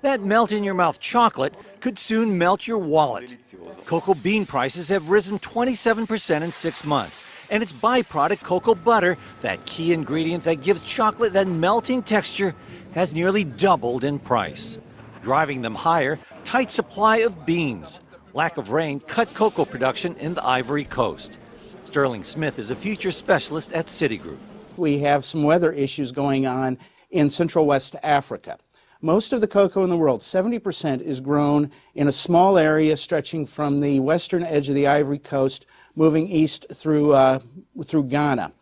That melt-in-your-mouth chocolate could soon melt your wallet. Cocoa bean prices have risen 27% in 6 months. And its byproduct, cocoa butter, that key ingredient that gives chocolate that melting texture, has nearly doubled in price. Driving them higher, tight supply of beans. Lack of rain cut cocoa production in the Ivory Coast. Sterling Smith is a future specialist at Citigroup. We have some weather issues going on in Central West Africa. Most of the cocoa in the world, 70%, is grown in a small area stretching from the western edge of the Ivory Coast, moving east through Ghana.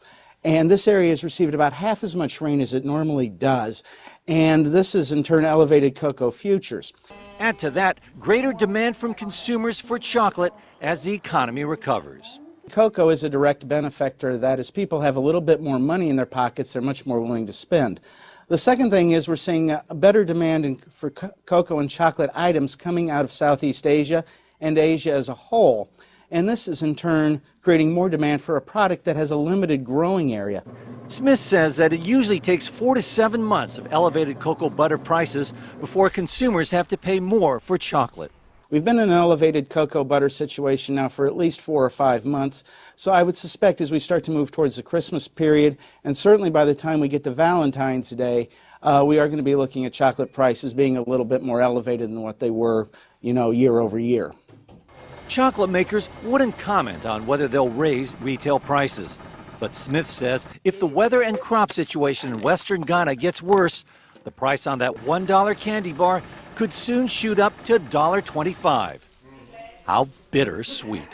And this area has received about half as much rain as it normally does. And this has in turn elevated cocoa futures. Add to that greater demand from consumers for chocolate as the economy recovers. Cocoa is a direct benefactor. That as people have a little bit more money in their pockets, they're much more willing to spend. The second thing is we're seeing a better demand for cocoa and chocolate items coming out of Southeast Asia and Asia as a whole. And this is in turn creating more demand for a product that has a limited growing area. Smith says that it usually takes 4 to 7 months of elevated cocoa butter prices before consumers have to pay more for chocolate. We've been in an elevated cocoa butter situation now for at least 4 or 5 months, so I would suspect as we start to move towards the Christmas period, and certainly by the time we get to Valentine's Day, we are going to be looking at chocolate prices being a little bit more elevated than what they were, year over year. Chocolate makers wouldn't comment on whether they'll raise retail prices. But Smith says if the weather and crop situation in western Ghana gets worse, the price on that $1 candy bar could soon shoot up to $1.25. How bittersweet.